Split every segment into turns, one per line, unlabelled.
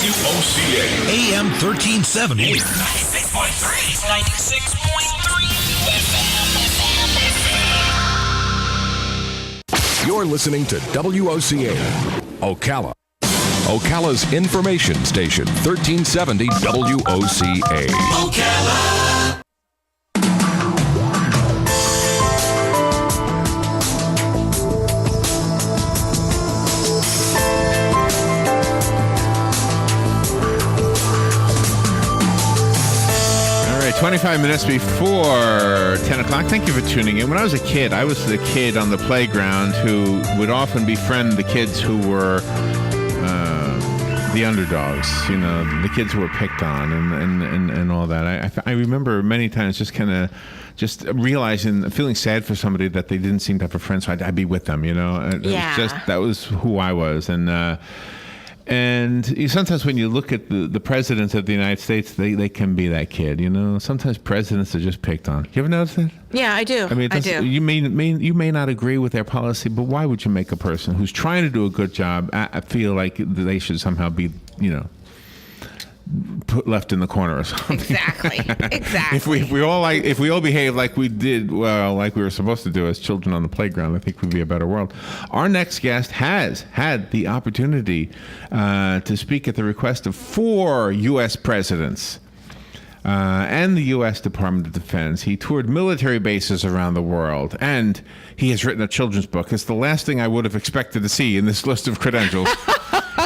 WOCA. AM 1370.
96.3. 96.3.
You're listening to WOCA. Ocala. Ocala's information station, 1370 WOCA. Ocala.
All right, 25 minutes before 10 o'clock. Thank you for tuning in. When I was a kid, I was the kid on the playground who would often befriend the kids who were the underdogs, you know, the kids who were picked on and all that. I remember many times just kind of just realizing, feeling sad for somebody that they didn't seem to have a friend, so I'd be with them, you know. It was just, that was who I was. And sometimes when you look at the presidents of the United States, they can be that kid, you know. Sometimes presidents are just picked on. You ever notice that?
Yeah, I do.
I mean, you may not agree with their policy, but why would you make a person who's trying to do a good job feel like they should somehow be, you know, left in the corner or something?
Exactly.
If we all behave like we did, like we were supposed to do as children on the playground, I think we'd be a better world. Our next guest has had the opportunity to speak at the request of 4 U.S. presidents and the U.S. Department of Defense. He toured military bases around the world, and he has written a children's book. It's the last thing I would have expected to see in this list of credentials.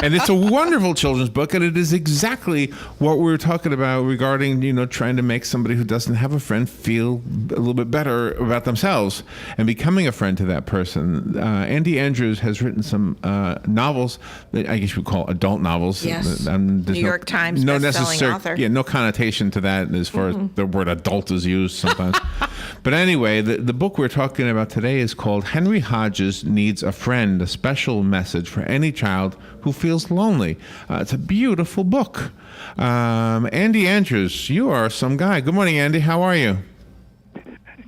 And it's a wonderful children's book, and it is exactly what we were talking about regarding, you know, trying to make somebody who doesn't have a friend feel a little bit better about themselves and becoming a friend to that person. Andy Andrews has written some novels that I guess you would call adult novels.
Yes. New York Times best-selling author.
Yeah, no connotation to that as far as the word adult is used sometimes. But anyway, the book we're talking about today is called Henry Hodges Needs a Friend, a special message for any child who feels lonely. It's a beautiful book. Andy Andrews, you are some guy. Good morning, Andy. How are you?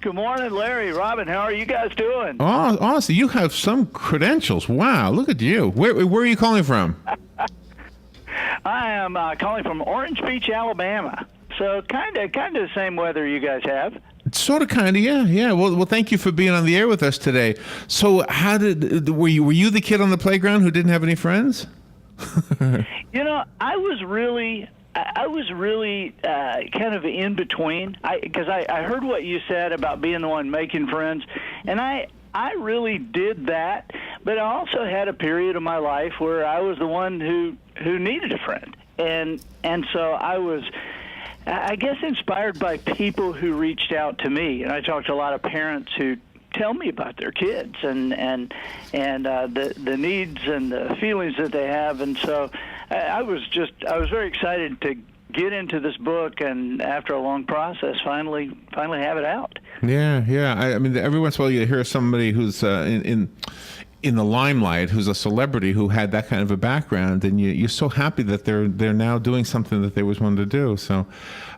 Good morning, Larry. Robin, how are you guys doing?
Oh, honestly, you have some credentials. Wow, look at you. Where are you calling from?
I am calling from Orange Beach, Alabama. So kind of the same weather you guys have.
Sort of, kind of, yeah. Well, thank you for being on the air with us today. So, were you the kid on the playground who didn't have any friends?
You know, I was really kind of in between. Because I heard what you said about being the one making friends, and I really did that. But I also had a period of my life where I was the one who needed a friend, and so I was, I guess, inspired by people who reached out to me. And I talked to a lot of parents who tell me about their kids and the needs and the feelings that they have. And so I was very excited to get into this book, and after a long process, finally have it out.
Yeah. I mean, every once in a while you hear somebody who's in the limelight, who's a celebrity who had that kind of a background, and you're so happy that they're now doing something that they always wanted to do. So,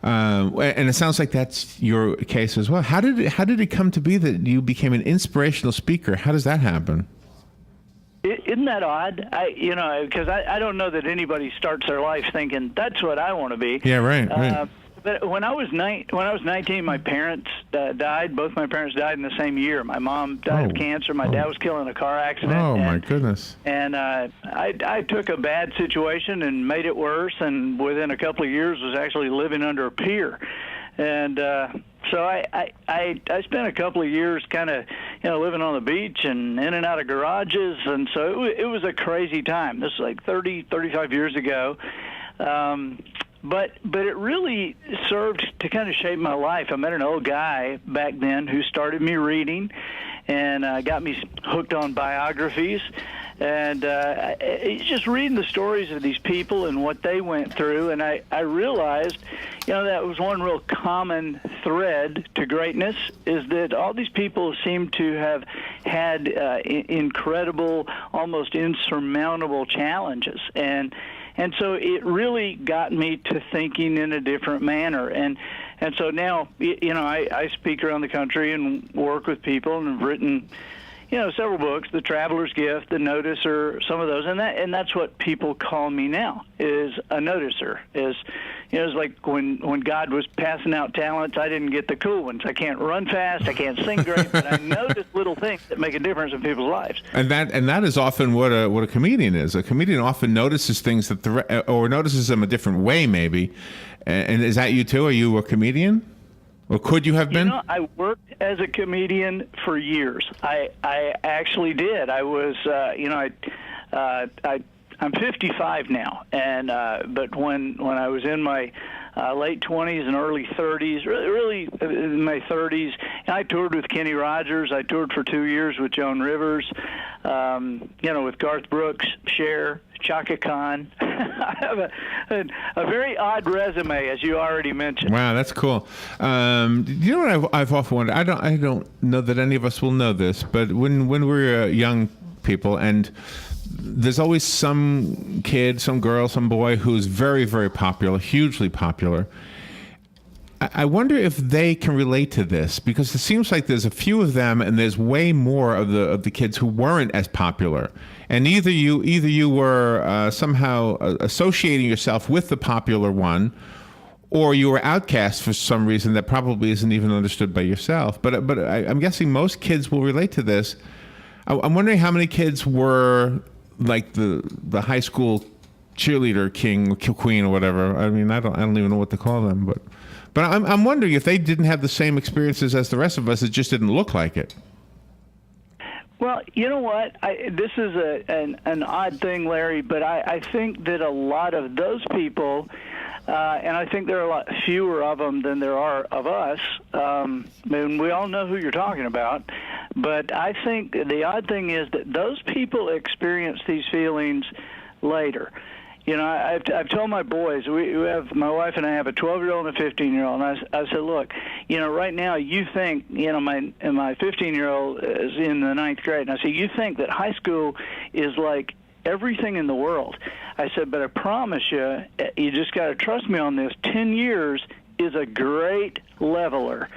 and it sounds like that's your case as well. How did it come to be that you became an inspirational speaker? How does that happen?
Isn't that odd? Because I don't know that anybody starts their life thinking that's what I want to be.
Yeah, right.
But when I was 19, my parents died. Both my parents died in the same year. My mom died of cancer. My dad was killed in a car accident.
Oh, my goodness.
And I took a bad situation and made it worse, and within a couple of years was actually living under a pier. And so I spent a couple of years kind of, living on the beach and in and out of garages. And so it was a crazy time. This was like 35 years ago. But it really served to kind of shape my life. I met an old guy back then who started me reading and got me hooked on biographies. And just reading the stories of these people and what they went through, and I realized, that was one real common thread to greatness, is that all these people seem to have had incredible, almost insurmountable challenges. And so it really got me to thinking in a different manner. And so now, I speak around the country and work with people and have written, several books, The Traveler's Gift, The Noticer, some of those, and that's what people call me now, is a noticer. It's like when God was passing out talents, I didn't get the cool ones. I can't run fast, I can't sing great, but I notice little things that make a difference in people's lives.
And that is often what a comedian is. A comedian often notices things or notices them a different way, maybe. And is that you too? Are you a comedian? Or could you have been?
I worked as a comedian for years. I actually did. I was, I'm 55 now, and but when I was in my late 20s and early 30s, really in my 30s, I toured with Kenny Rogers. I toured for 2 years with Joan Rivers, with Garth Brooks, Cher, Chaka Khan. I have a very odd resume, as you already mentioned.
Wow, that's cool. You know what I've often wondered? I don't know that any of us will know this, but when we're young people, and there's always some kid, some girl, some boy who's very, very popular, hugely popular. I wonder if they can relate to this, because it seems like there's a few of them, and there's way more of the kids who weren't as popular. And either you were somehow associating yourself with the popular one, or you were outcast for some reason that probably isn't even understood by yourself. But I'm guessing most kids will relate to this. I'm wondering how many kids were like the high school cheerleader king, queen, or whatever. I mean, I don't even know what to call them, but I'm wondering if they didn't have the same experiences as the rest of us. It just didn't look like it.
Well, you know what? This is an odd thing, Larry, but I think that a lot of those people, and I think there are a lot fewer of them than there are of us, and we all know who you're talking about, but I think the odd thing is that those people experience these feelings later. I've told my boys, my wife and I have a 12-year-old and a 15-year-old, and I said, look, right now you think, my 15-year-old is in the 9th grade, and I said, you think that high school is like everything in the world. I said, but I promise you, you just got to trust me on this. 10 years is a great leveler.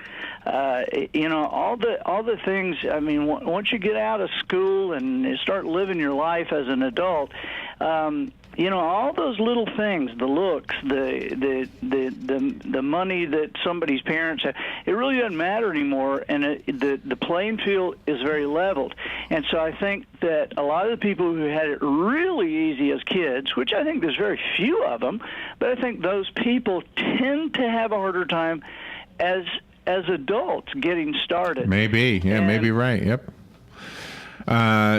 All the things. I mean, once you get out of school and you start living your life as an adult, all those little things, the looks, the money that somebody's parents have, it really doesn't matter anymore, and the playing field is very leveled. And so I think that a lot of the people who had it really easy as kids, which I think there's very few of them, but I think those people tend to have a harder time as adults getting started.
Maybe, yeah, maybe right. Yep.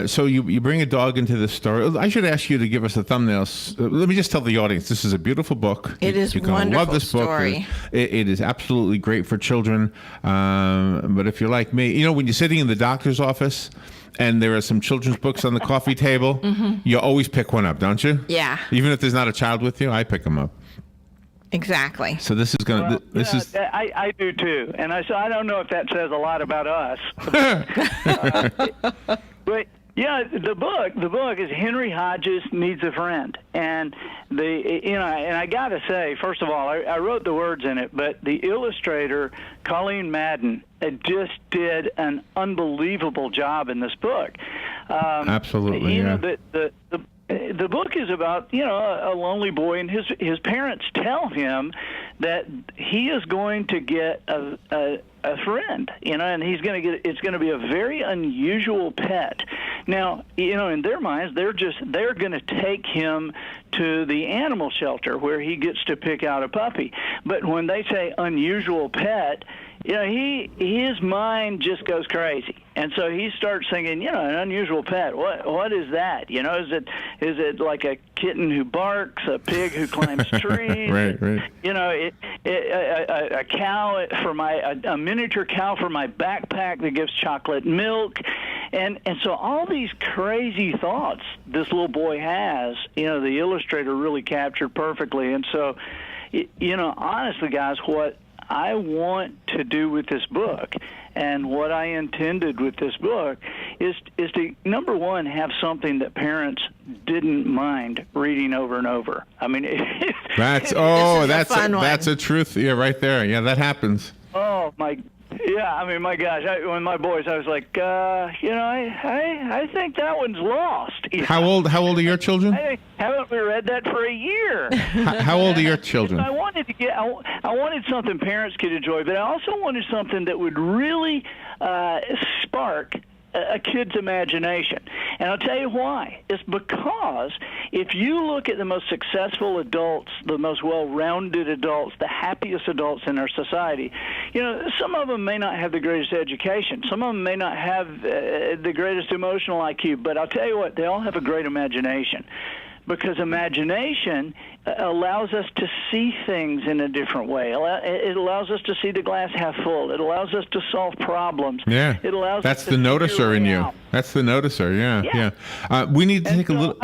So you bring a dog into the story. I should ask you to give us the thumbnails. Let me just tell the audience, this is a beautiful book.
It is
You're
wonderful
love this
story.
Book. It is absolutely great for children. But if you're like me, when you're sitting in the doctor's office and there are some children's books on the coffee table, you always pick one up, don't you?
Yeah.
Even if there's not a child with you, I pick them up.
Exactly.
So this is going to.
I do too, and I don't know if that says a lot about us. But yeah, the book is Henry Hodges Needs a Friend, and and I got to say, first of all, I wrote the words in it, but the illustrator Colleen Madden just did an unbelievable job in this book.
Absolutely, yeah.
The book is about a lonely boy, and his parents tell him that he is going to get a friend, and he's going to get. It's going to be a very unusual pet. Now, in their minds, they're going to take him to the animal shelter where he gets to pick out a puppy. But when they say unusual pet, his mind just goes crazy, and so he starts thinking, an unusual pet. What is that? Is it like a kitten who barks, a pig who climbs trees?
Right.
A cow a miniature cow for my backpack that gives chocolate milk, and so all these crazy thoughts this little boy has, the illustrator really captured perfectly. And so, honestly, guys, what I want to do with this book and what I intended with this book is to, number one, have something that parents didn't mind reading over and over. I mean, that's
a truth. Yeah, right there. Yeah, that happens.
Oh my. Yeah, Yeah, I mean, my gosh, when my boys, I was like, I think that one's lost.
How old are your children?
Haven't we read that for a year?
How old are your children?
I wanted something parents could enjoy, but I also wanted something that would really spark a kid's imagination. And I'll tell you why. It's because if you look at the most successful adults, the most well-rounded adults, the happiest adults in our society, some of them may not have the greatest education. Some of them may not have the greatest emotional IQ. But I'll tell you what, they all have a great imagination. Because imagination allows us to see things in a different way. It allows us to see the glass half full. It allows us to solve problems.
Yeah,
it allows
that's
us
the
to
noticer in you.
out.
That's the noticer. Yeah. We need to take a little.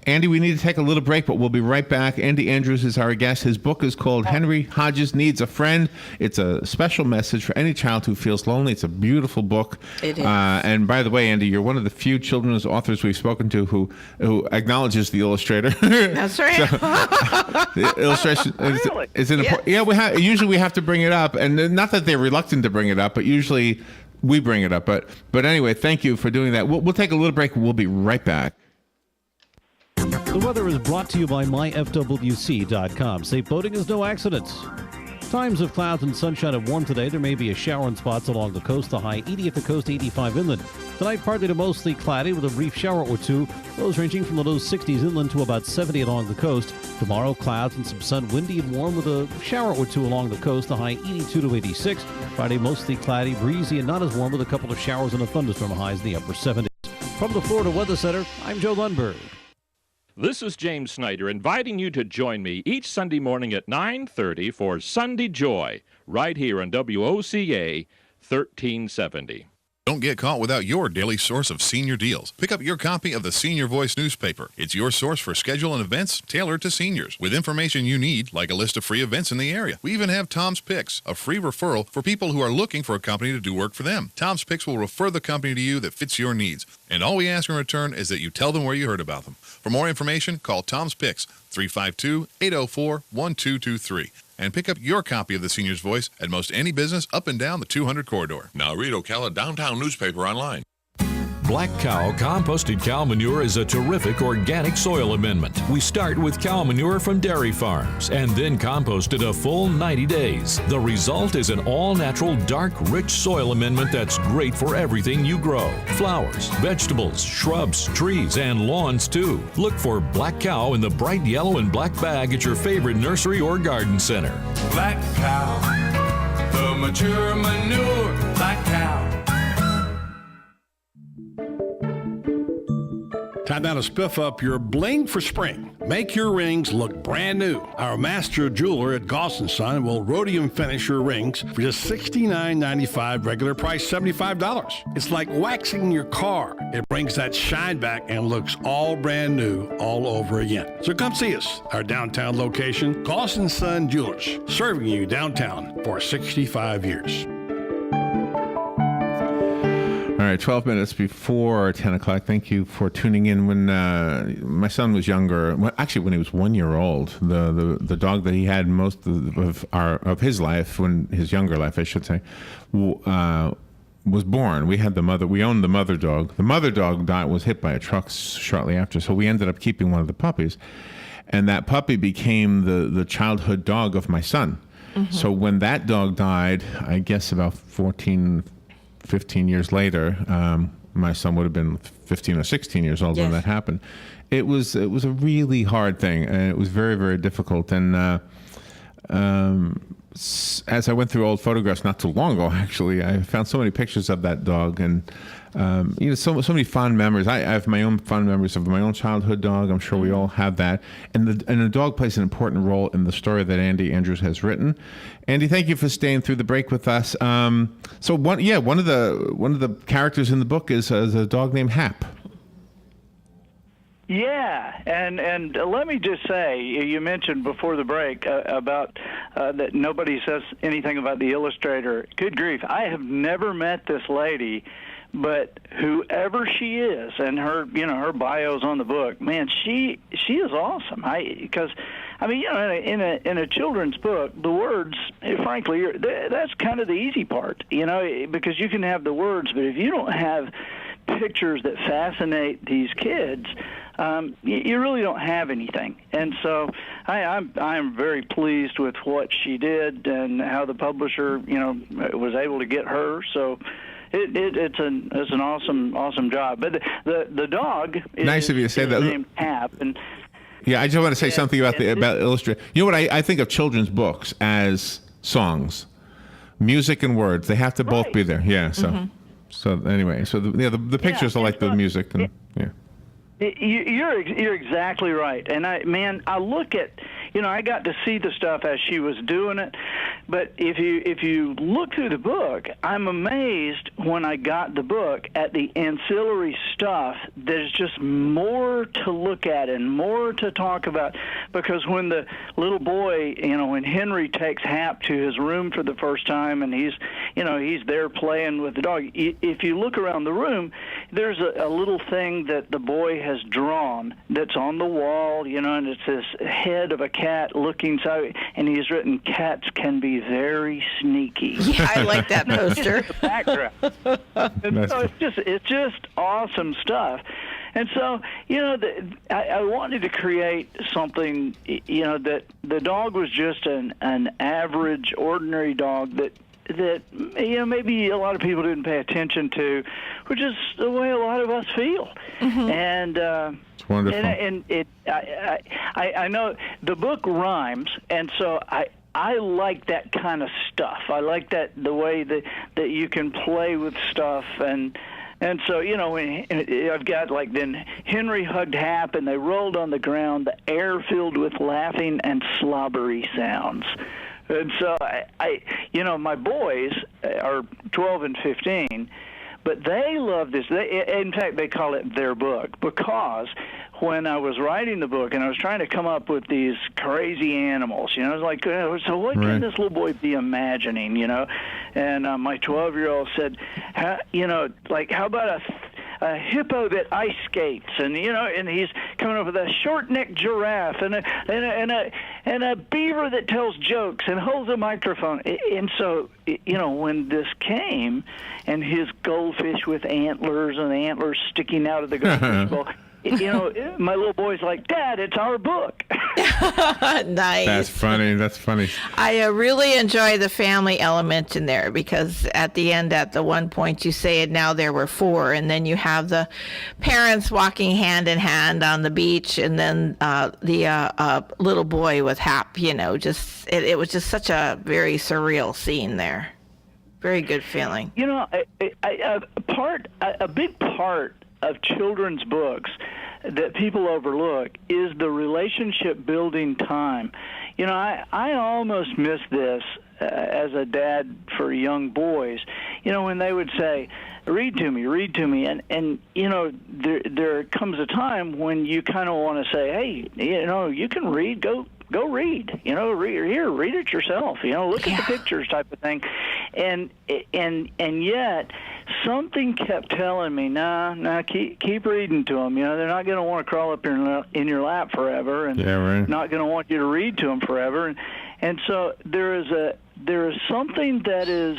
Andy, we need to take a little break, but we'll be right back. Andy Andrews is our guest. His book is called Henry Hodges Needs a Friend. It's a special message for any child who feels lonely. It's a beautiful book.
It is.
And by the way, Andy, you're one of the few children's authors we've spoken to who acknowledges the illustrator.
That's right.
The illustration is an important. Yeah, usually we have to bring it up, and not that they're reluctant to bring it up, but usually we bring it up. But anyway, thank you for doing that. We'll take a little break, and we'll be right back.
The weather is brought to you by myfwc.com. Safe boating is no accident. Times of clouds and sunshine and warm today. There may be a shower in spots along the coast. The high 80 at the coast, 85 inland. Tonight, partly to mostly cloudy with a brief shower or two. Lows ranging from the low 60s inland to about 70 along the coast. Tomorrow, clouds and some sun, windy and warm with a shower or two along the coast. The high 82 to 86. Friday, mostly cloudy, breezy, and not as warm with a couple of showers and a thunderstorm. Highs in the upper 70s. From the Florida Weather Center, I'm Joe Lundberg.
This is James Snyder inviting you to join me each Sunday morning at 9:30 for Sunday Joy, right here on WOCA 1370.
Don't get caught without your daily source of senior deals. Pick up your copy of the Senior Voice newspaper. It's your source for schedule and events tailored to seniors, with information you need, like a list of free events in the area. We even have Tom's Picks, a free referral for people who are looking for a company to do work for them. Tom's Picks will refer the company to you that fits your needs, and all we ask in return is that you tell them where you heard about them. For more information, call Tom's Picks, 352-804-1223. And pick up your copy of the Senior's Voice at most any business up and down the 200 corridor.
Now read Ocala Downtown newspaper online. Black Cow composted cow manure is a terrific organic soil amendment. We start with cow manure from dairy farms and then compost it a full 90 days. The result is an all-natural, dark, rich soil amendment that's great for everything you grow. Flowers, vegetables, shrubs, trees, and lawns too. Look for Black Cow in the bright yellow and black bag at your favorite nursery or garden center.
Black Cow, the mature manure, Black Cow.
Time now to spiff up your bling for spring. Make your rings look brand new. Our master jeweler at Goss & Son will rhodium finish your rings for just $69.95, regular price $75. It's like waxing your car. It brings that shine back and looks all brand new all over again. So come see us. Our downtown location, Goss & Son Jewelers, serving you downtown for 65 years.
All right, 12 minutes before 10 o'clock. Thank you for tuning in. When my son was younger, actually when he was 1 year old, the dog that he had most of his life, when his younger life, I should say, was born. We had the mother. We owned the mother dog. The mother dog was hit by a truck shortly after, so we ended up keeping one of the puppies, and that puppy became the childhood dog of my son. Mm-hmm. So when that dog died, I guess about 15 years later, my son would have been 15 or 16 years old when that happened. It was a really hard thing, and it was very, very difficult. And as I went through old photographs not too long ago, actually, I found so many pictures of that dog, and so many fond memories. I have my own fond memories of my own childhood dog. I'm sure we all have that. And the dog plays an important role in the story that Andy Andrews has written. Andy, thank you for staying through the break with us. So one of the characters in the book is a dog named Hap.
Yeah, and let me just say, you mentioned before the break about that nobody says anything about the illustrator. Good grief, I have never met this lady, but whoever she is, and her bio's on the book, man, she is awesome. Because I mean, in a children's book, the words, frankly, that's kind of the easy part, because you can have the words, but if you don't have pictures that fascinate these kids, you really don't have anything. And so I'm very pleased with what she did and how the publisher, was able to get her. So it's an awesome job. But the dog is
nice of you to say that.
Named Hap, and
yeah, I just want to say something about illustrator. You know what? I think of children's books as songs, music and words. They have to both be there. Yeah. So. So anyway, the pictures are like the music, and
You're exactly right, and I look at, I got to see the stuff as she was doing it, but if you look through the book, I'm amazed when I got the book at the ancillary stuff. There's just more to look at and more to talk about, because when the little boy, when Henry takes Hap to his room for the first time, and he's there playing with the dog, if you look around the room, there's a little thing that the boy has drawn that's on the wall, and it's this head of a cat looking so, and he's written, "Cats can be very sneaky."
Yeah, I like that poster.
The background. And so it's just awesome stuff. And so, I wanted to create something, that the dog was just an average, ordinary dog that maybe a lot of people didn't pay attention to, which is the way a lot of us feel. And
it's wonderful.
And I know the book rhymes, and so I like that kind of stuff. I like the way that you can play with stuff, and so, when I've got then Henry hugged Hap, and they rolled on the ground, the air filled with laughing and slobbery sounds. And so my boys are 12 and 15, but they love this. In fact, they call it their book, because when I was writing the book and I was trying to come up with these crazy animals, I was like, so what can this little boy be imagining, And my 12-year-old said, how about a hippo that ice skates, and and he's coming up with a short-necked giraffe, and a beaver that tells jokes and holds a microphone. And so, when this came, and his goldfish with antlers and antlers sticking out of the goldfish bowl, my little boy's like, "Dad, it's our book."
Nice.
That's funny.
I really enjoy the family element in there, because at the end, at the one point, you say it, now there were 4, and then you have the parents walking hand in hand on the beach, and then the little boy with Hap. It was just such a very surreal scene there. Very good feeling.
A big part of children's books that people overlook is the relationship building time. I almost miss this as a dad for young boys, when they would say, read to me, and there comes a time when you kind of want to say, hey, you can read, go read, read it yourself, look at the pictures, type of thing. And yet something kept telling me, nah, keep reading to them. They're not going to want to crawl up in your lap forever, and not going to want you to read to them forever. And so there is something that is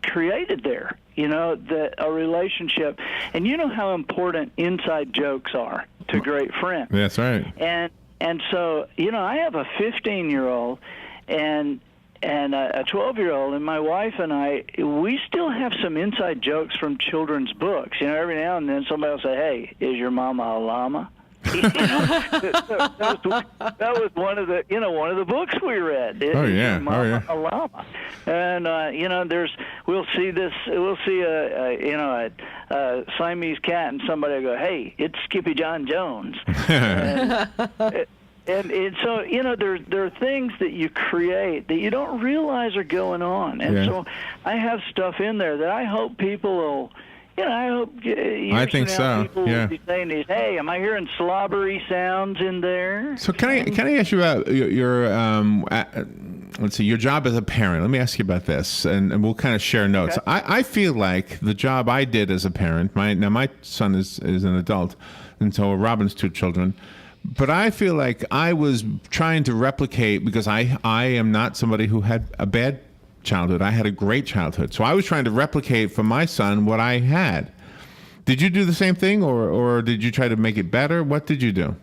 created there, that a relationship, and how important inside jokes are to great friends.
That's right.
And so, I have a 15-year-old and a 12-year-old, and my wife and I, we still have some inside jokes from children's books. Every now and then somebody will say, "Hey, is your mama a llama?" That was one of the books we read. A llama. And we'll see a Siamese cat, and somebody will go, "Hey, it's Skippy John Jones." And so, there are things that you create that you don't realize are going on. And so I have stuff in there that I hope people will, I hope
I think so.
People will be saying these, "Hey, am I hearing slobbery sounds in there?"
So can I ask you about your let's see, your job as a parent? Let me ask you about this, and we'll kind of share notes. Okay. I feel like the job I did as a parent, my son is an adult, and so Robin's 2 children. But I feel like I was trying to replicate, because I am not somebody who had a bad childhood. I had a great childhood. So I was trying to replicate for my son what I had. Did you do the same thing, or did you try to make it better? What did you do?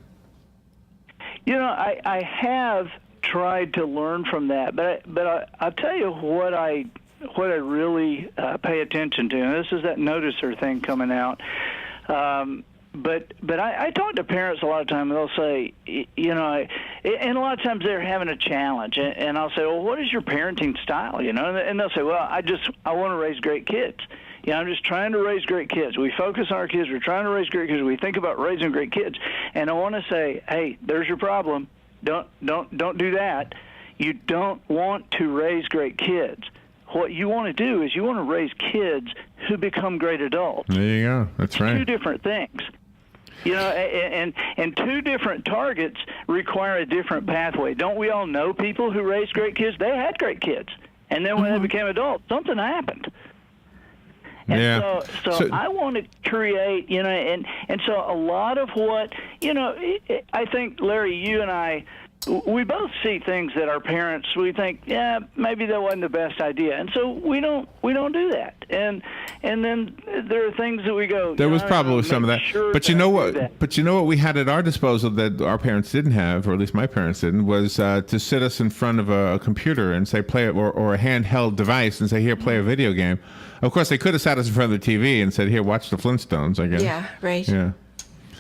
You know, I have tried to learn from that, but I'll tell you what I really pay attention to, and this is that noticer thing coming out. But I talk to parents a lot of time, and they'll say, you know, and a lot of times they're having a challenge, and I'll say, well, what is your parenting style? You know, and they'll say, well, I want to raise great kids. You know, I'm just trying to raise great kids. We focus on our kids. We're trying to raise great kids. We think about raising great kids. And I want to say, hey, there's your problem. Don't do that. You don't want to raise great kids. What you want to do is you want to raise kids who become great adults.
There you go. That's right.
Two different things. You know, and two different targets require a different pathway. Don't we all know people who raised great kids? They had great kids. And then when they became adults, something happened. And so I want to create, you know, and so a lot of what, you know, I think, Larry, you and I, we both see things that our parents, we think, yeah, maybe that wasn't the best idea. And so we don't do that. And then there are things that we go,
there was probably some of that.
Sure,
but you know what? But you know what we had at our disposal that our parents didn't have, or at least my parents didn't, was to sit us in front of a computer and say play it, or a handheld device and say, here, play a video game. Of course, they could have sat us in front of the TV and said, here, watch the Flintstones, I guess.
Yeah, right.
Yeah.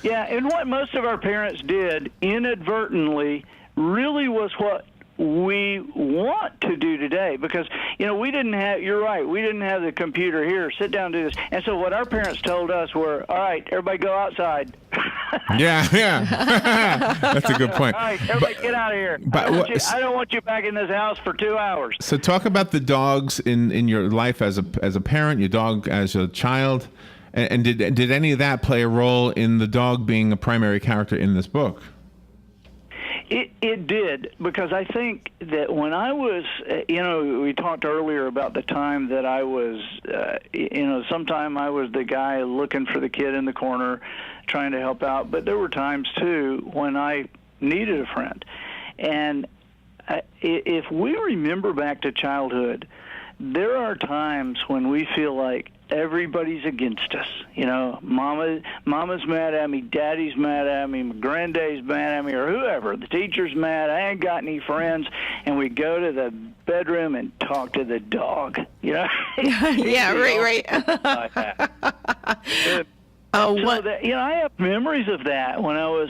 Yeah, and what most of our parents did inadvertently really was what we want to do today, because, you know, we didn't have, you're right, we didn't have the computer here, sit down and do this. And so what our parents told us were, all right, everybody go outside.
Yeah. That's a good point.
All right, everybody get out of here. I don't want you back in this house for 2 hours.
So talk about the dogs in your life as a parent, your dog as a child, and did any of that play a role in the dog being a primary character in this book?
It did, because I think that when I was, you know, we talked earlier about the time that I was, you know, sometime I was the guy looking for the kid in the corner trying to help out, but there were times, too, when I needed a friend. And if we remember back to childhood, there are times when we feel like everybody's against us. You know, mama's mad at me, daddy's mad at me, my granddaddy's mad at me, or whoever. The teacher's mad, I ain't got any friends, and we go to the bedroom and talk to the dog. You know?
Yeah, right.
You know, I have memories of that when I was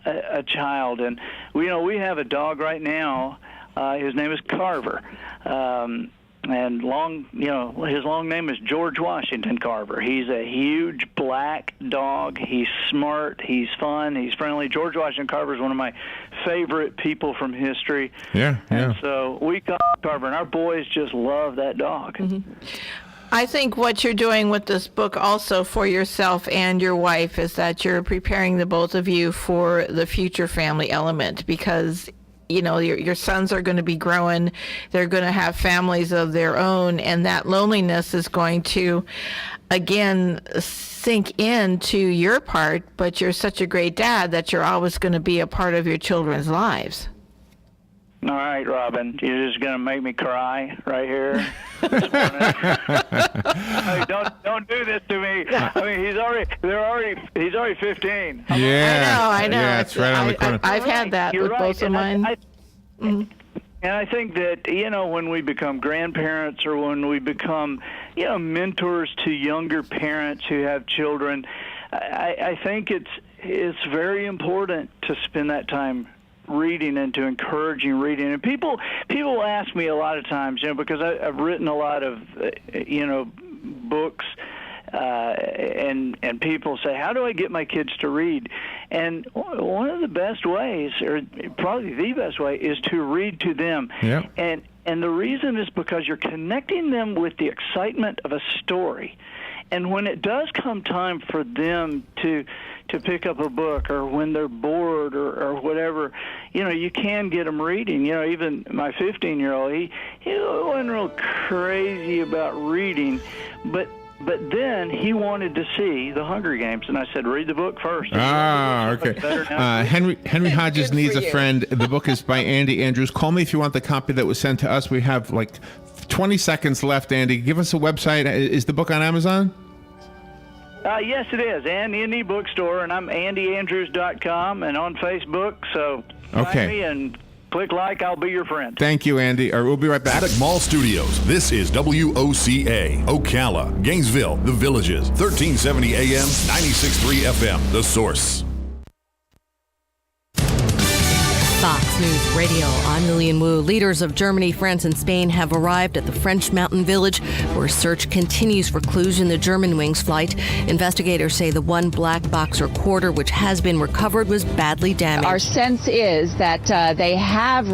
a child, and we have a dog right now. His name is Carver. And his long name is George Washington Carver. He's a huge black dog. He's smart. He's fun. He's friendly. George Washington Carver is one of my favorite people from history.
Yeah.
And so we call him Carver, and our boys just love that dog.
Mm-hmm. I think what you're doing with this book also for yourself and your wife is that you're preparing the both of you for the future family element, because you know, your sons are going to be growing. They're going to have families of their own, and that loneliness is going to, again, sink into your part, but you're such a great dad that you're always going to be a part of your children's lives.
All right, Robin, you're just going to make me cry right here. Hey, don't do this to me. I mean, he's already 15.
Yeah,
I know.
Yeah, it's right on the corner.
I've had that with both of mine.
And I think that, you know, when we become grandparents or when we become, you know, mentors to younger parents who have children, I think it's very important to spend that time reading and to encouraging reading. And people ask me a lot of times, you know, because I've written a lot of, you know, books, and people say, how do I get my kids to read? And one of the best ways, or probably the best way, is to read to them.
Yeah.
And the reason is because you're connecting them with the excitement of a story. And when it does come time for them to pick up a book, or when they're bored or whatever, you know, you can get them reading. You know, even my 15-year-old, he wasn't real crazy about reading, but But then he wanted to see the Hunger Games, and I said, read the book first.
Okay. Henry Hodges Needs a Friend. The book is by Andy Andrews. Call me if you want the copy that was sent to us. We have like 20 seconds left, Andy. Give us a website. Is the book on Amazon?
Yes, it is. And in the bookstore, and I'm andyandrews.com and on Facebook. So find me and click like. I'll be your friend.
Thank you, Andy. We'll be right back.
Attic Mall Studios. This is WOCA, Ocala, Gainesville, The Villages, 1370 AM, 96.3 FM, The Source.
Fox News Radio, I'm Lillian Wu. Leaders of Germany, France, and Spain have arrived at the French mountain village where search continues for clues in the Germanwings flight. Investigators say the one black box recorder which has been recovered was badly damaged.
Our sense is that they have